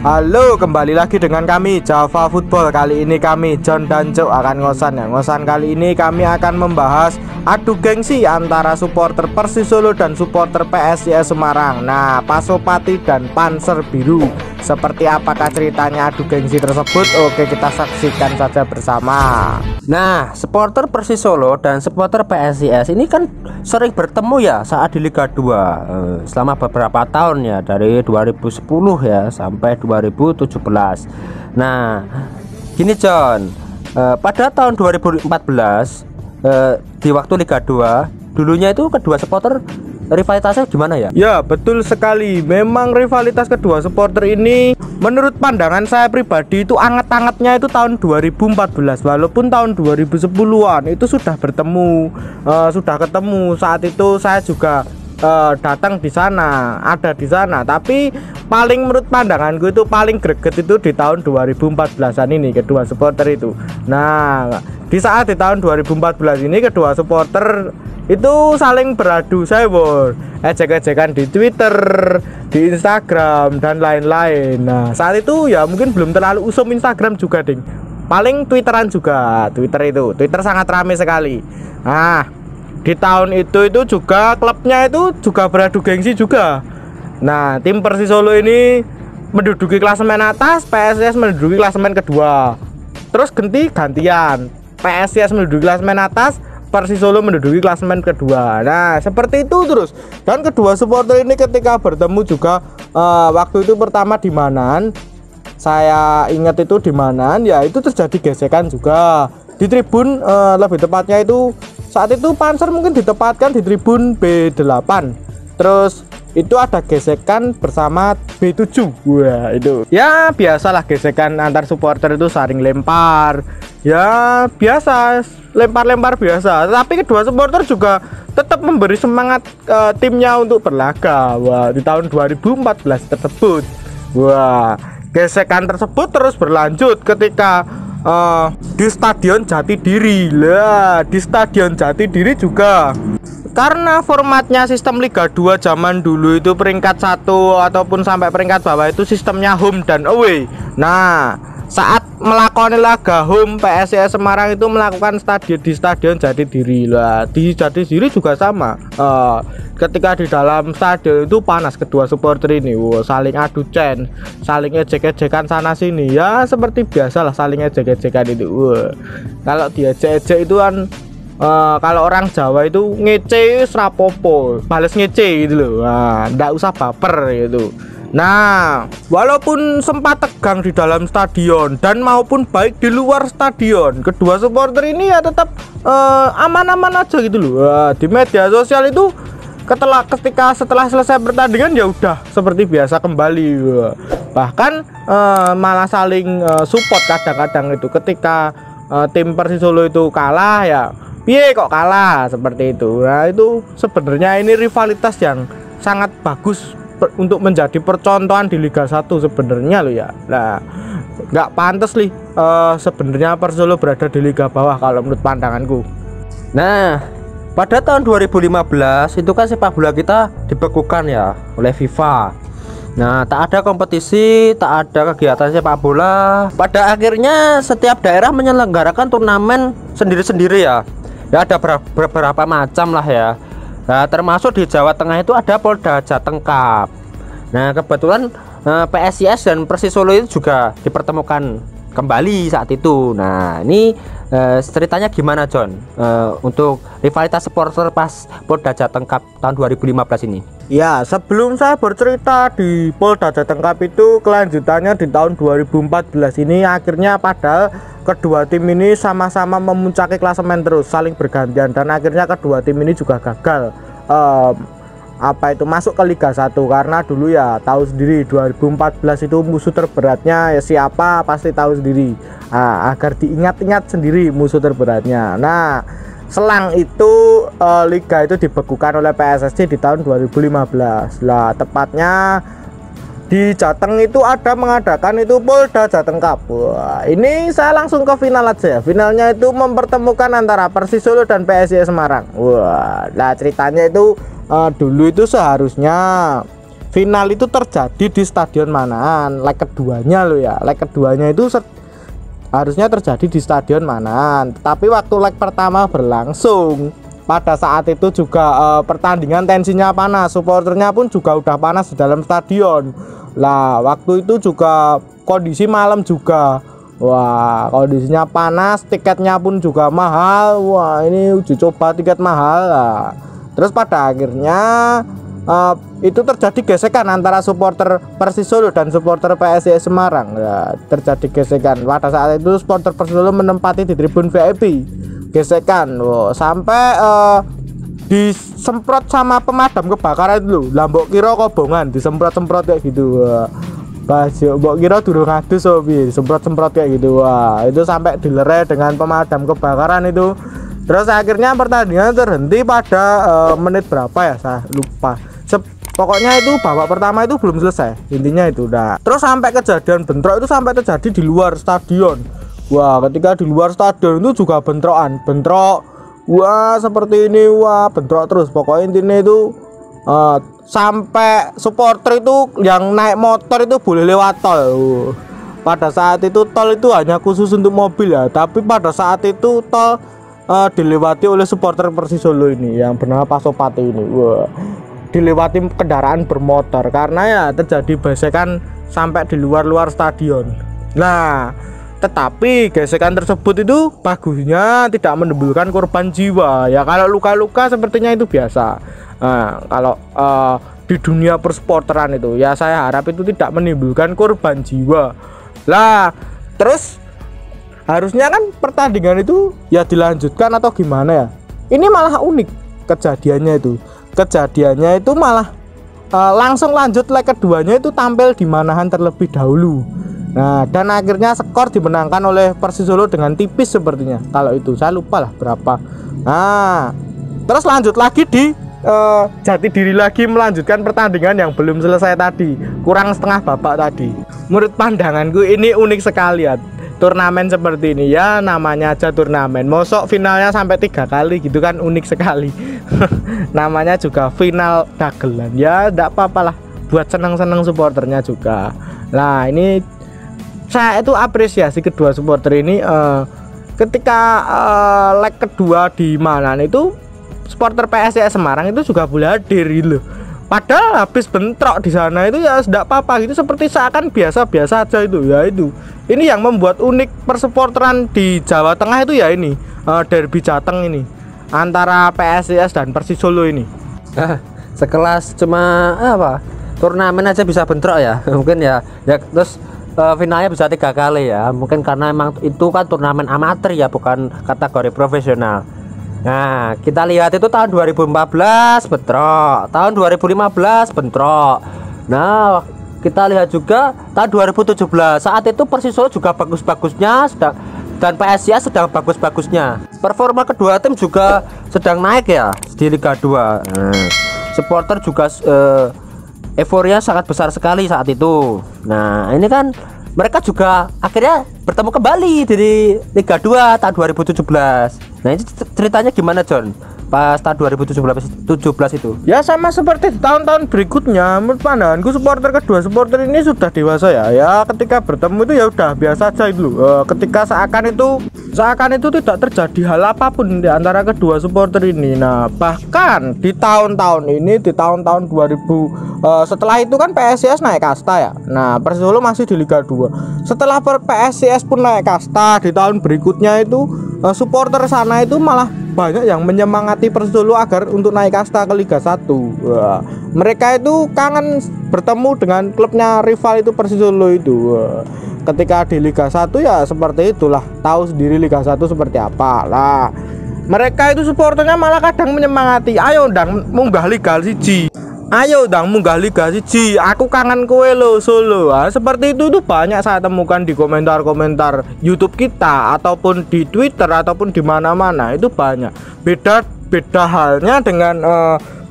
Halo, kembali lagi dengan kami Java Football. Kali ini kami John dan Cuk akan ngosan ya. Ngosan kali ini kami akan membahas adu gengsi antara supporter Persis Solo dan supporter PSIS Semarang. Nah, Pasopati dan Panser Biru. Seperti apakah ceritanya adu gengsi tersebut? Oke, kita saksikan saja bersama. Nah, supporter Persis Solo dan supporter PSIS ini kan sering bertemu ya saat di Liga 2 selama beberapa tahun ya, dari 2010 ya sampai 2017. Nah, gini John, pada tahun 2014 di waktu Liga 2 dulunya itu kedua supporter rivalitasnya gimana ya? Ya, betul sekali. Memang rivalitas kedua supporter ini menurut pandangan saya pribadi itu anget-angetnya itu tahun 2014. Walaupun tahun 2010-an itu sudah bertemu, sudah ketemu. Saat itu saya juga datang di sana, ada di sana. Tapi paling menurut pandanganku itu paling greget itu di tahun 2014-an ini kedua supporter itu. Nah, di saat di tahun 2014 ini kedua supporter itu saling beradu cyber, ejek-ejekan di Twitter, di Instagram dan lain-lain. Nah, saat itu ya mungkin belum terlalu usum Instagram juga, ding. Paling Twitteran juga. Twitter sangat ramai sekali. Nah, di tahun itu juga klubnya itu juga beradu gengsi juga. Nah, tim Persis Solo ini menduduki klasemen atas, PSIS menduduki klasemen kedua. Terus gantian. PSIS menduduki klasemen atas, Persis Solo menduduki klasemen kedua. Nah, seperti itu terus. Dan kedua supporter ini ketika bertemu juga waktu itu pertama di Manan. Saya ingat itu di Manan, ya itu terjadi gesekan juga di tribun, lebih tepatnya itu saat itu Panser mungkin ditempatkan di tribun B8. Terus itu ada gesekan bersama B7. Wah, itu ya biasalah gesekan antar supporter itu saling lempar. Ya biasa, lempar-lempar biasa. Tapi kedua supporter juga tetap memberi semangat timnya untuk berlaga. Wah, di tahun 2014 tersebut. Wah, gesekan tersebut terus berlanjut ketika di Stadion Jatidiri. Lah, di Stadion Jatidiri juga karena formatnya sistem Liga 2 zaman dulu itu peringkat 1 ataupun sampai peringkat bawah itu sistemnya home dan away. Nah, saat melakukan laga home, PSIS Semarang itu melakukan di Stadion Jatidiri. Lah, di Jatidiri juga sama. Ketika di dalam stadion itu panas kedua supporter ini. Saling adu cen, saling ejek-ejekan sana sini. Ya seperti biasalah saling ejek-ejekan itu. Kalau diejek-ejek itu kan kalau orang Jawa itu ngece serapopo, bales ngece gitu loh. Nah, nggak usah baper gitu. Nah, walaupun sempat tegang di dalam stadion dan maupun baik di luar stadion, kedua supporter ini ya tetap aman-aman aja gitu loh. Di media sosial itu setelah selesai pertandingan ya udah seperti biasa kembali. Bahkan malah saling support kadang-kadang itu ketika tim Persis Solo itu kalah ya. Piye kok kalah seperti itu. Nah, itu sebenarnya ini rivalitas yang sangat bagus untuk menjadi percontohan di Liga 1 sebenarnya loh ya. Nah, nggak pantas nih sebenarnya Persis Solo berada di Liga bawah kalau menurut pandanganku. Nah, pada tahun 2015 itu kan sepak bola kita dibekukan ya oleh FIFA. Nah, tak ada kompetisi, tak ada kegiatan sepak bola. Pada akhirnya setiap daerah menyelenggarakan turnamen sendiri-sendiri ya. Ya ada beberapa macam lah ya. Nah, termasuk di Jawa Tengah itu ada Polda Jateng Cup. Nah, kebetulan PSIS dan Persis Solo itu juga dipertemukan kembali saat itu. Nah, ini ceritanya gimana John untuk rivalitas supporter pas Polda Jateng Cup tahun 2015 ini? Ya, sebelum saya bercerita di Polda Jateng Cup itu, kelanjutannya di tahun 2014 ini akhirnya padahal kedua tim ini sama-sama memuncaki klasemen terus saling bergantian, dan akhirnya kedua tim ini juga gagal masuk ke Liga 1 karena dulu ya tahu sendiri 2014 itu musuh terberatnya ya siapa pasti tahu sendiri. Agar diingat-ingat sendiri musuh terberatnya. Nah, selang itu liga itu dibekukan oleh PSSI di tahun 2015. Lah, tepatnya di Jateng itu ada mengadakan itu Polda Jateng Cup. Wah, ini saya langsung ke final aja. Finalnya itu mempertemukan antara Persis Solo dan PSIS Semarang. Wah, nah ceritanya itu dulu itu seharusnya final itu terjadi di Stadion Manahan. Leg keduanya loh ya, leg keduanya itu harusnya terjadi di Stadion Manahan, tapi waktu leg pertama berlangsung pada saat itu juga pertandingan tensinya panas, supporternya pun juga udah panas di dalam stadion. Lah waktu itu juga kondisi malam juga, wah kondisinya panas, tiketnya pun juga mahal. Wah ini uji coba tiket mahal lah. Terus pada akhirnya itu terjadi gesekan antara supporter Persis Solo dan supporter PSIS Semarang. Ya, terjadi gesekan. Pada saat itu supporter Persis Solo menempati di tribun VIP. Gesekan, sampai disemprot sama pemadam kebakaran dulu. Lambok kira kobongan, disemprot-semprot kayak gitu. Mbok kira durung adus disemprot-semprot kayak gitu. Wah, itu sampai dilerai dengan pemadam kebakaran itu. Terus akhirnya pertandingan terhenti pada menit berapa ya, saya lupa. Pokoknya itu babak pertama itu belum selesai, intinya itu udah. Terus sampai kejadian bentrok itu sampai terjadi di luar stadion. Wah, ketika di luar stadion itu juga bentrok. Wah, seperti ini, wah bentrok terus. Pokoknya intinya itu sampai supporter itu yang naik motor itu boleh lewat tol. Pada saat itu tol itu hanya khusus untuk mobil ya, tapi pada saat itu tol dilewati oleh supporter Persis Solo ini yang bernama Pasopati ini. Wah, dilewati kendaraan bermotor karena ya terjadi gesekan sampai di luar stadion. Nah, tetapi gesekan tersebut itu bagusnya tidak menimbulkan korban jiwa. Ya kalau luka-luka sepertinya itu biasa. Nah, kalau di dunia persporteran itu ya saya harap itu tidak menimbulkan korban jiwa. Lah, terus harusnya kan pertandingan itu ya dilanjutkan atau gimana ya. Ini malah unik kejadiannya itu. Kejadiannya itu malah langsung lanjut leg keduanya itu tampil di Manahan terlebih dahulu. Nah, dan akhirnya skor dimenangkan oleh Persis Solo dengan tipis sepertinya. Kalau itu saya lupa lah berapa. Nah, terus lanjut lagi di Jatidiri lagi melanjutkan pertandingan yang belum selesai tadi, kurang setengah babak tadi. Menurut pandanganku ini unik sekali ya. Turnamen seperti ini ya namanya aja turnamen, mosok finalnya sampai 3 kali gitu kan, unik sekali. Namanya juga final dagelan ya, enggak apa-apalah buat senang-senang supporternya juga. Nah ini saya itu apresiasi kedua supporter ini ketika leg kedua di Manahan itu supporter PSIS Semarang itu juga boleh hadir gitu loh. Padahal habis bentrok di sana itu ya tidak apa-apa gitu, seperti seakan biasa-biasa aja itu ya. Itu ini yang membuat unik persupporteran di Jawa Tengah itu ya, ini derby Jateng ini antara PSIS dan Persis Solo ini. Sekelas cuma apa turnamen aja bisa bentrok ya. Mungkin ya terus finalnya bisa 3 kali ya, mungkin karena emang itu kan turnamen amatir ya, bukan kategori profesional. Nah, kita lihat itu tahun 2014 bentrok, tahun 2015 bentrok. Nah, kita lihat juga tahun 2017. Saat itu Persis Solo juga bagus-bagusnya dan PSIS sedang bagus-bagusnya. Performa kedua tim juga sedang naik ya di Liga 2. Nah, supporter juga euforia sangat besar sekali saat itu. Nah, ini kan mereka juga akhirnya bertemu kembali di Liga 2 tahun 2017. Nah ini ceritanya gimana John pas tahun 2017 itu? Ya sama seperti di tahun-tahun berikutnya. Menurut pandanganku supporter kedua supporter ini sudah dewasa ya. Ya ketika bertemu itu ya udah biasa aja itu. Ketika seakan itu tidak terjadi hal apapun di antara kedua supporter ini. Nah bahkan di tahun-tahun ini, di tahun-tahun 2000 setelah itu kan PSIS naik kasta ya. Nah Persis Solo masih di Liga 2. Setelah PSIS pun naik kasta di tahun berikutnya itu supporter sana itu malah banyak yang menyemangati Persis Solo agar untuk naik kasta ke Liga 1. Wah, mereka itu kangen bertemu dengan klubnya rival itu Persis Solo itu. Wah, ketika di Liga 1 ya seperti itulah, tahu sendiri Liga 1 seperti apa lah. Mereka itu supporternya malah kadang menyemangati, ayo ndang munggah Liga 1. Ayo dong munggah Liga 1, aku kangen kowe lo Solo. Seperti itu banyak saya temukan di komentar-komentar YouTube kita ataupun di Twitter ataupun di mana-mana itu banyak. Beda halnya dengan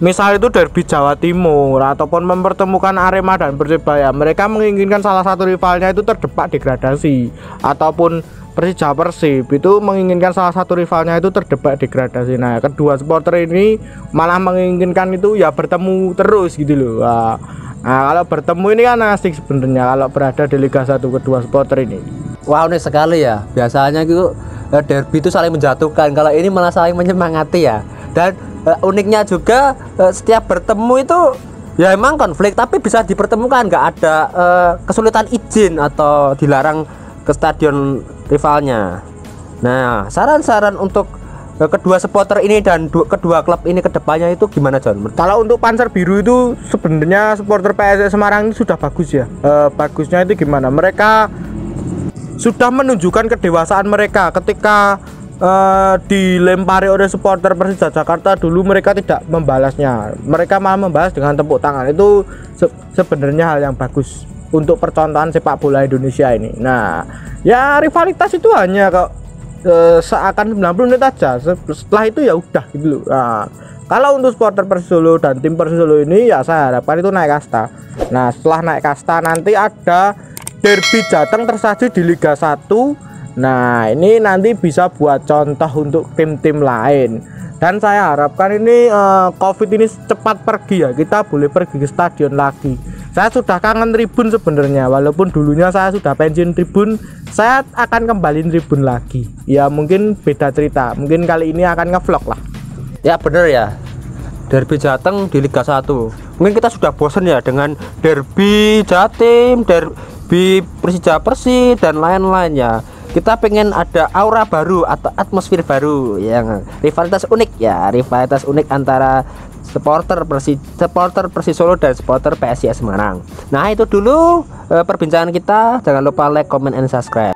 misal itu derby Jawa Timur ataupun mempertemukan Arema dan Persebaya, mereka menginginkan salah satu rivalnya itu terdepak degradasi, ataupun Persija Persib itu menginginkan salah satu rivalnya itu terdepak degradasi. Nah, kedua supporter ini malah menginginkan itu ya bertemu terus gitu loh. Nah, kalau bertemu ini kan asik sebenarnya kalau berada di Liga 1 kedua supporter ini. Wah, unik sekali ya. Biasanya gitu derby itu saling menjatuhkan, kalau ini malah saling menyemangati ya. Dan uniknya juga setiap bertemu itu ya emang konflik, tapi bisa dipertemukan, nggak ada kesulitan izin atau dilarang ke stadion rivalnya. Nah, saran-saran untuk kedua supporter ini dan kedua klub ini kedepannya itu gimana, John? Kalau untuk Panser Biru itu sebenarnya supporter PSS Semarang ini sudah bagus ya. Bagusnya itu gimana? Mereka sudah menunjukkan kedewasaan mereka ketika dilempari oleh supporter Persija Jakarta. Dulu mereka tidak membalasnya, mereka malah membalas dengan tepuk tangan. Itu sebenarnya hal yang bagus untuk percontohan sepak bola Indonesia ini. Nah, ya rivalitas itu hanya kok seakan 90 menit aja, setelah itu ya udah gitu loh. Nah, kalau untuk supporter Persisolo dan tim Persisolo ini ya saya harapkan itu naik kasta. Nah, setelah naik kasta nanti ada derby Jateng tersaji di Liga 1. Nah, ini nanti bisa buat contoh untuk tim-tim lain. Dan saya harapkan ini Covid ini cepat pergi ya, kita boleh pergi ke stadion lagi. Saya sudah kangen tribun sebenarnya, walaupun dulunya saya sudah pensiun tribun, saya akan kembali tribun lagi. Ya mungkin beda cerita, mungkin kali ini akan ngevlog lah. Ya bener ya, derby Jateng di Liga 1. Mungkin kita sudah bosan ya dengan derby Jatim, derby Persija Persi dan lain-lain ya. Kita pengen ada aura baru atau atmosfer baru yang rivalitas unik ya, rivalitas unik antara supporter Persisolo dan supporter PSIS Semarang. Nah, itu dulu perbincangan kita. Jangan lupa like, comment, and subscribe.